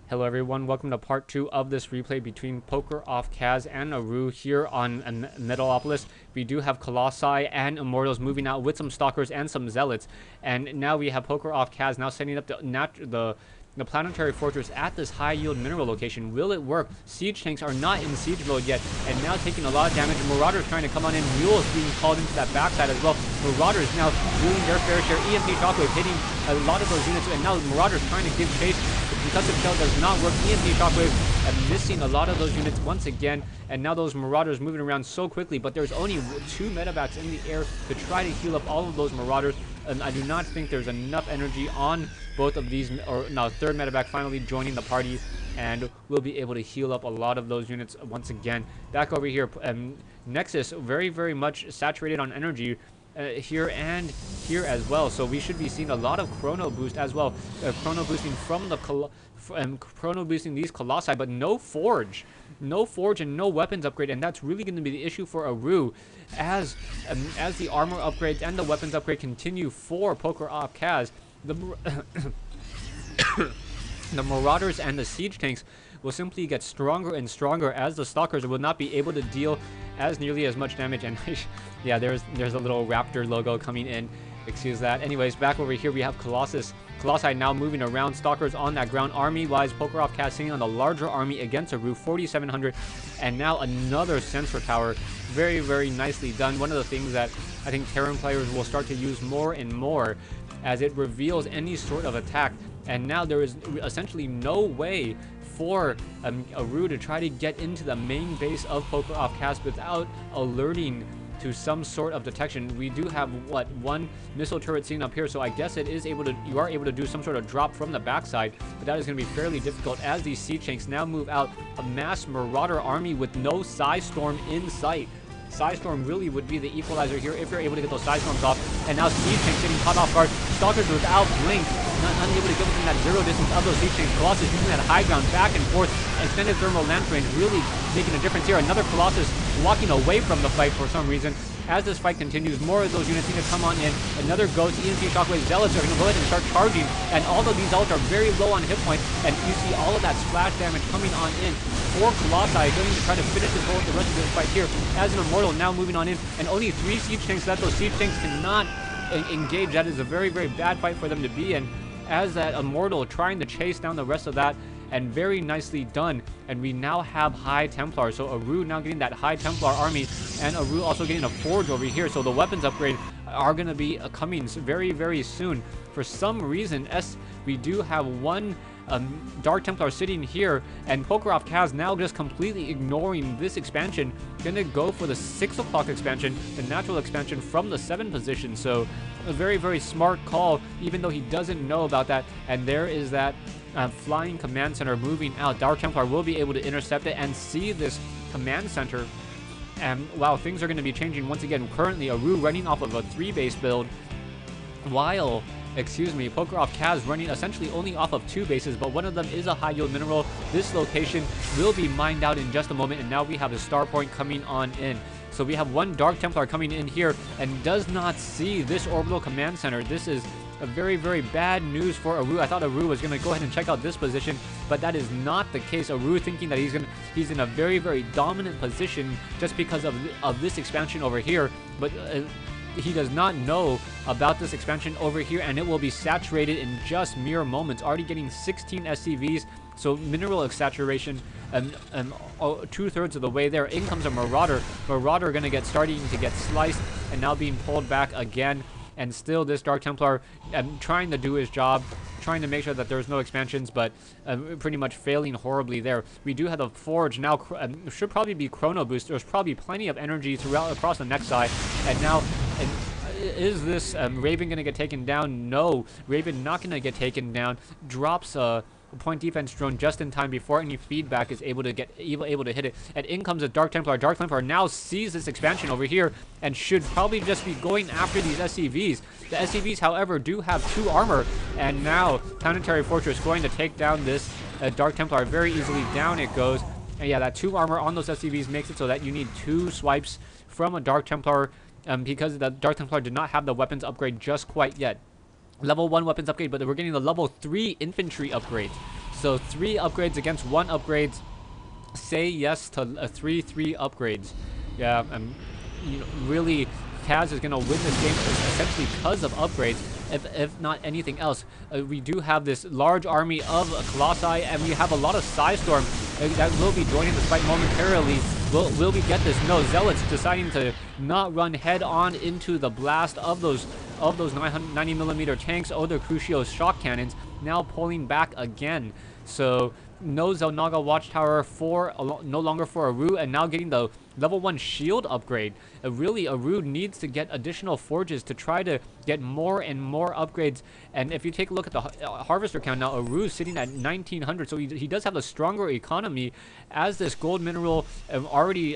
Hello everyone, welcome to part 2 of this replay between Poker Off Kaz and Arew here on Metalopolis. We do have Colossi and Immortals moving out with some Stalkers and some Zealots. And now we have Poker Off Kaz now setting up the planetary fortress at this high yield mineral location. Will it work? Siege tanks are not in siege mode yet and now taking a lot of damage. Marauders trying to come on in. Mules being called into that backside as well. Marauders now doing their fair share. EMP Shockwave hitting a lot of those units, and now Marauders trying to give chase. The concussive shell does not work. EMP Shockwave and missing a lot of those units once again, and now those Marauders moving around so quickly, but there's only 2 medevacs in the air to try to heal up all of those Marauders. And I do not think there's enough energy on both of these, or now third medevac finally joining the party, and we'll be able to heal up a lot of those units once again. Back over here, Nexus very much saturated on energy here and here as well, so we should be seeing a lot of chrono boost as well, chrono boosting from the chrono boosting these Colossi, but no forge and no weapons upgrade, and that's really going to be the issue for Arew as the armor upgrades and the weapons upgrade continue for Poker Off Kaz. The Marauders and the siege tanks will simply get stronger and stronger as the Stalkers will not be able to deal as nearly as much damage. And yeah, there's a little raptor logo coming in, excuse that. Anyways, back over here we have Colossi now moving around. Stalkers on that ground. Army-wise, Poker Off Kaz sitting on the larger army against Arew, 4,700, and now another sensor tower. Very nicely done. One of the things that I think Terran players will start to use more and more as it reveals any sort of attack. And now there is essentially no way for Arew to try to get into the main base of Poker Off Kaz without alerting to some sort of detection. We do have one missile turret seen up here, so I guess you are able to do some sort of drop from the backside, but that is going to be fairly difficult as these siege tanks now move out. A mass Marauder army with no Psystorm in sight. Psystorm really would be the equalizer here if you're able to get those Psystorms off. And now siege tanks getting caught off guard. Stalkers without blink, unable to get within that 0 distance of those siege tanks. Colossus using that high ground back and forth. Extended thermal lance range really making a difference here. Another Colossus walking away from the fight for some reason. As this fight continues, more of those units need to come on in. Another Ghost, EMP Shockwave, Zealots are going to go ahead and start charging. And although these Zealots are very low on hit points, and you see all of that splash damage coming on in, 4 Colossi going to try to finish the rest of this fight here. As an Immortal now moving on in, and only 3 siege tanks left. Those siege tanks cannot engage. That is a very bad fight for them to be in. As that Immortal trying to chase down the rest of that, and very nicely done. And we now have High Templar, so Arew now getting that High Templar army, and Arew also getting a forge over here, so the weapons upgrade are going to be coming very soon. For some reason, we do have one Dark Templar sitting here, and Poker Off Kaz now just completely ignoring this expansion, gonna go for the 6 o'clock expansion, the natural expansion from the 7 position. So a very smart call, even though he doesn't know about that. And there is that flying command center moving out. Dark Templar will be able to intercept it and see this command center. And wow, things are going to be changing once again. Currently, Arew running off of a 3-base build, while Poker Off Kaz running essentially only off of 2 bases, but one of them is a high yield mineral. This location will be mined out in just a moment, and now we have the star point coming on in. So we have one Dark Templar coming in here and does not see this orbital command center. This is a very bad news for Arew. I thought Arew was going to go ahead and check out this position, but that is not the case. Arew thinking that he's in a very dominant position just because of this expansion over here, but he does not know about this expansion over here, and it will be saturated in just mere moments. Already getting 16 SCVs, so mineral saturation, 2/3 of the way there. In comes a Marauder. Marauder going to starting to get sliced, and now being pulled back again. And still this Dark Templar trying to do his job, trying to make sure that there's no expansions, but pretty much failing horribly there. We do have the Forge now, should probably be Chrono Boost. There's probably plenty of energy across the next side. And now, is this Raven going to get taken down? No, Raven not going to get taken down. Drops a point defense drone just in time before any feedback is able to hit it. And in comes a Dark Templar. Dark Templar now sees this expansion over here and should probably just be going after these SCVs. The SCVs, however, do have 2 armor, and now Planetary Fortress going to take down this Dark Templar very easily. Down it goes. And yeah, that 2 armor on those SCVs makes it so that you need 2 swipes from a Dark Templar, because the Dark Templar did not have the weapons upgrade just quite yet. Level 1 weapons upgrade, but we're getting the level 3 infantry upgrades. So 3 upgrades against 1 upgrades. Say yes to 3-3 upgrades. Yeah, you know, really, Kaz is going to win this game essentially because of upgrades, if not anything else. We do have this large army of Colossi, and we have a lot of Psystorm that will be joining this fight momentarily. Will we get this? No, Zealots deciding to not run head on into the blast of those 90mm tanks. Oh, the Crucio shock cannons now pulling back again. So no Zelnaga Watchtower no longer for Arew, and now getting the level 1 shield upgrade. Really, Arew needs to get additional forges to try to get more and more upgrades. And if you take a look at the harvester count now, Arew's sitting at 1900, so he does have a stronger economy, as this gold mineral already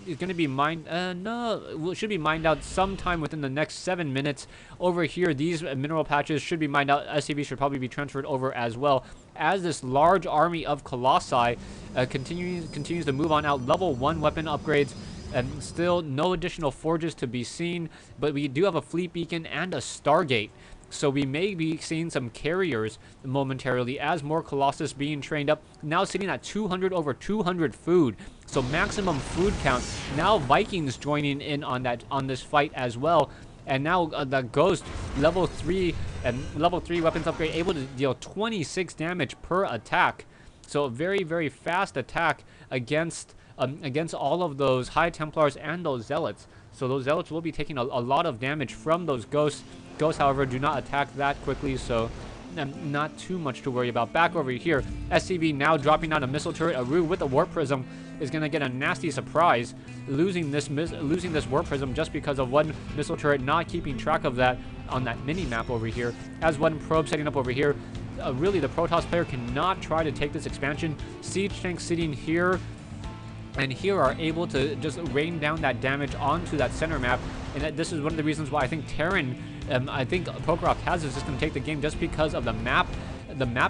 is going to be mined. No, should be mined out sometime within the next 7 minutes. Over here, these mineral patches should be mined out. SCV should probably be transferred over as well, as this large army of Colossi continues to move on out. Level 1 weapon upgrades, and still no additional forges to be seen, but we do have a fleet beacon and a Stargate. So we may be seeing some carriers momentarily, as more Colossus being trained up. Now sitting at 200 over 200 food. So maximum food count. Now Vikings joining in on this fight as well. And now the Ghost level 3 weapons upgrade, able to deal 26 damage per attack. So a very, very fast attack against all of those High Templars and those Zealots. So those Zealots will be taking a lot of damage from those Ghosts. Ghosts, however, do not attack that quickly, so not too much to worry about. Back over here, SCV now dropping out a missile turret. Arew with the Warp Prism is going to get a nasty surprise, losing this Warp Prism just because of one missile turret not keeping track of that on that mini-map over here. As one probe setting up over here, really the Protoss player cannot try to take this expansion. Siege tanks sitting here and here are able to just rain down that damage onto that center map, and this is one of the reasons why I think Terran, I think Prokhorov has a system to take the game, just because of the map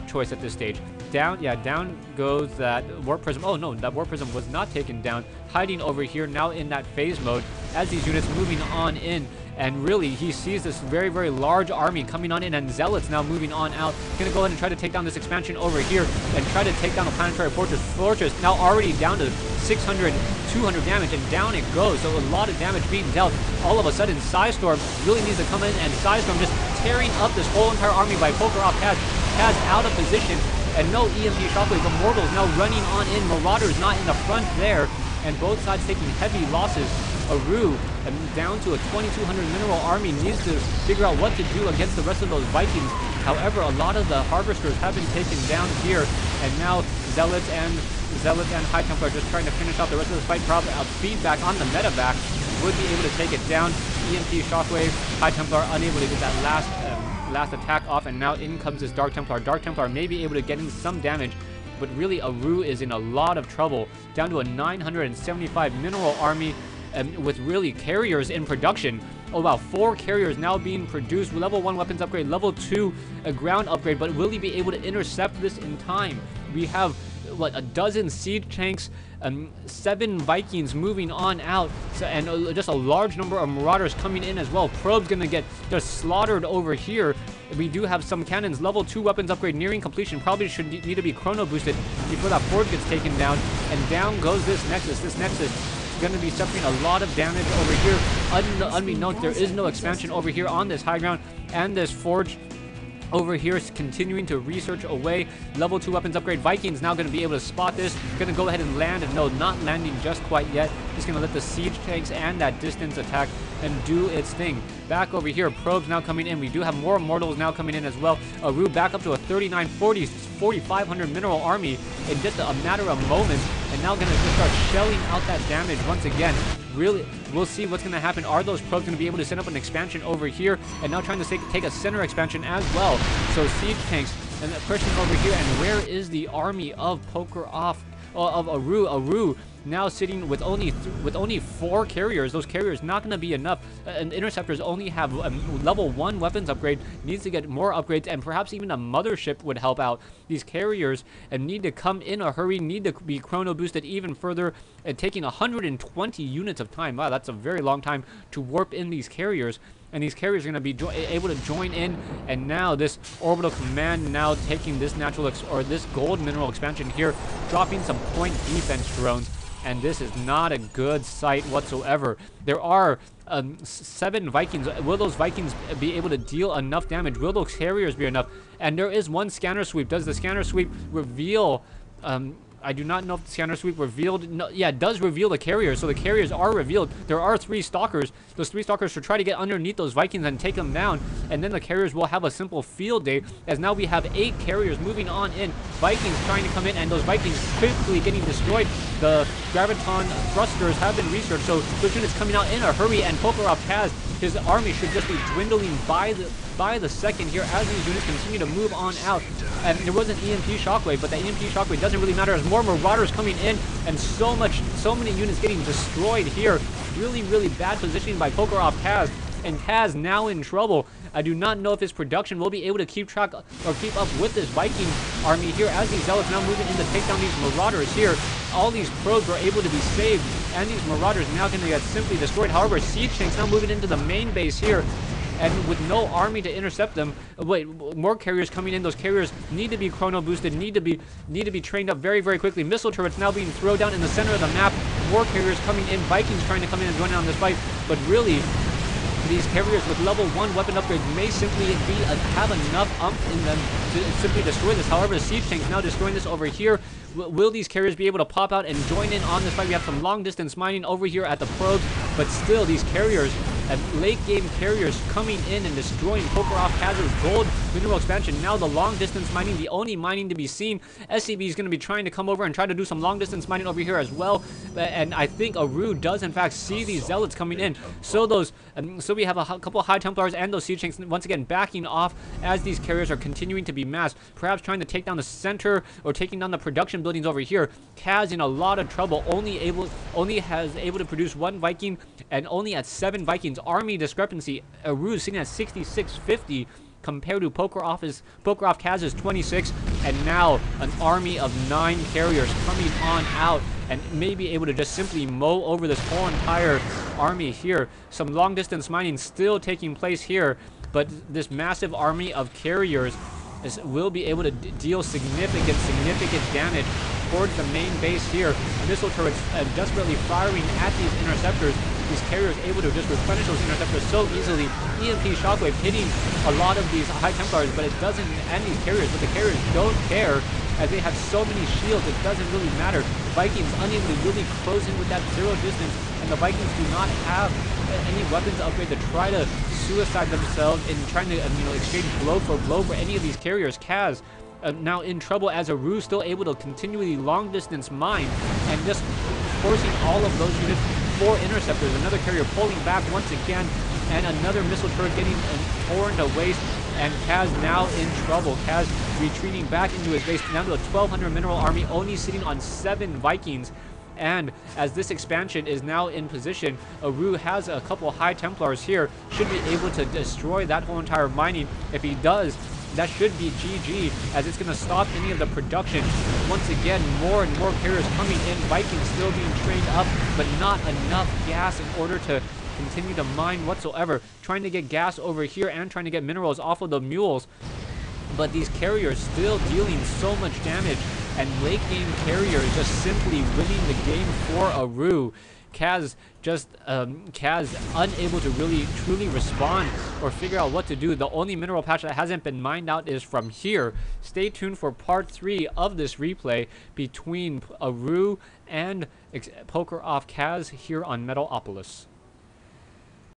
choice at this stage. Down goes that Warp Prism. Oh no, that Warp Prism was not taken down, hiding over here now in that phase mode as these units moving on in. And really, he sees this very, very large army coming on in, and Zealots now moving on out. Gonna go ahead and try to take down this expansion over here and try to take down the planetary fortress. Fortress now already down to 600, 200 damage, and down it goes. So a lot of damage being dealt. All of a sudden, Psystorm really needs to come in, and Psystorm just tearing up this whole entire army by Prokhorov. Kaz out of position, and no EMP Shockwave. Immortals now running on in. Marauders not in the front there, and both sides taking heavy losses. Arew, down to a 2200 mineral army, needs to figure out what to do against the rest of those Vikings. However, a lot of the harvesters have been taken down here, and now Zealots and High Templar are just trying to finish out the rest of this fight. Probably feedback on the medevac would be able to take it down. EMP Shockwave, High Templar unable to get that last attack off, and now in comes this Dark Templar. Dark Templar may be able to get in some damage, but really Arew is in a lot of trouble. Down to a 975 mineral army, with really carriers in production. Oh wow, 4 carriers now being produced. Level 1 weapons upgrade, level 2 a ground upgrade, but will he be able to intercept this in time? We have, what, a dozen siege tanks, 7 Vikings moving on out, so, and just a large number of Marauders coming in as well. Probe's gonna get just slaughtered over here. We do have some cannons. Level 2 weapons upgrade nearing completion. Probably should need to be chrono boosted before that forge gets taken down. And down goes this Nexus. This Nexus going to be suffering a lot of damage over here. Unbeknownst, there is no expansion over here on this high ground, and this forge over here is continuing to research away. Level 2 weapons upgrade. Vikings now going to be able to spot this. Going to go ahead and land, and no, not landing just quite yet. Just going to let the siege tanks and that distance attack and do its thing. Back over here, probes now coming in. We do have more immortals now coming in as well. Arew back up to a 4,500 mineral army in just a matter of moments, and now going to just start shelling out that damage once again. Really, we'll see what's going to happen. Are those probes going to be able to set up an expansion over here, and now trying to take a center expansion as well? So siege tanks and the person over here, and where is the army of Prokhorov, of Arew? Arew now sitting with only 4 carriers. Those carriers not going to be enough. And interceptors only have level 1 weapons upgrade. Needs to get more upgrades, and perhaps even a mothership would help out. These carriers need to come in a hurry, need to be chrono boosted even further, and taking 120 units of time. Wow, that's a very long time to warp in these carriers. and these carriers are going to be able to join in. And now this orbital command now taking this this gold mineral expansion here, dropping some point defense drones. And this is not a good sight whatsoever. There are 7 Vikings. Will those Vikings be able to deal enough damage? Will those carriers be enough? And there is one scanner sweep. Does the scanner sweep reveal... I do not know if the scanner sweep revealed... No, yeah, it does reveal the carriers. So the carriers are revealed. There are 3 stalkers. Those 3 stalkers should try to get underneath those Vikings and take them down. And then the carriers will have a simple field day, as now we have 8 carriers moving on in. Vikings trying to come in, and those Vikings quickly getting destroyed. The graviton thrusters have been researched, so those units coming out in a hurry, and Prokhorov has... His army should just be dwindling by the second here as these units continue to move on out. And there was an EMP shockwave, but that EMP shockwave doesn't really matter as more Marauders coming in, and so many units getting destroyed here. Really, really bad positioning by Prokhorov Kaz, and Kaz now in trouble. I do not know if his production will be able to keep track or keep up with this Viking army here as these Zealots now moving in to take down these Marauders here. All these probes were able to be saved, and these Marauders now going to get simply destroyed. However, siege tanks now moving into the main base here, and with no army to intercept them. Wait, more carriers coming in. Those carriers need to be chrono boosted, need to be trained up very, very quickly. Missile turrets now being thrown down in the center of the map. More carriers coming in. Vikings trying to come in and join in on this fight, but really, these carriers with level 1 weapon upgrades may simply have enough umph in them to simply destroy this. However, the siege tanks now destroying this over here. Will these carriers be able to pop out and join in on this fight? We have some long distance mining over here at the probes, but still these carriers, late game carriers coming in and destroying Prokhorov Kaz's gold mineral expansion. Now the long distance mining, the only mining to be seen. SCB is going to be trying to come over and try to do some long distance mining over here as well. And I think Arew does in fact see these Zealots coming in. So those, so we have a couple High Templars and those siege tanks once again backing off as these carriers are continuing to be massed. Perhaps trying to take down the center or taking down the production buildings over here. Kaz in a lot of trouble, only able to produce 1 Viking and only at 7 Vikings. Army discrepancy. Arew sitting at 6650 compared to Prokhorov Kaz's 26, and now an army of 9 carriers coming on out and may be able to just simply mow over this whole entire army here. Some long distance mining still taking place here, but this massive army of carriers will be able to deal significant damage towards the main base here. Missile turrets desperately firing at these interceptors. These carriers able to just replenish those interceptors so easily. EMP shockwave hitting a lot of these High Templars, but it doesn't end these carriers. But the carriers don't care, as they have so many shields, it doesn't really matter. Vikings unable to really close in with that 0 distance, and the Vikings do not have any weapons upgrade to try to suicide themselves in trying to exchange blow for any of these carriers. Kaz now in trouble as Arew still able to continually long distance mine and just forcing all of those units for interceptors. Another carrier pulling back once again, and another missile turret getting torn to waste, and Kaz now in trouble. Kaz retreating back into his base, down to a 1200 mineral army, only sitting on 7 Vikings. And as this expansion is now in position, Arew has a couple High Templars here, should be able to destroy that whole entire mining. If he does, that should be GG, as it's going to stop any of the production. Once again, more and more carriers coming in, Vikings still being trained up, but not enough gas in order to continue to mine whatsoever. Trying to get gas over here and trying to get minerals off of the mules, but these carriers still dealing so much damage, and late game carriers just simply winning the game for Arew. Kaz unable to really truly respond or figure out what to do. The only mineral patch that hasn't been mined out is from here. Stay tuned for part 3 of this replay between Arew and Prokhorov Kaz here on Metalopolis.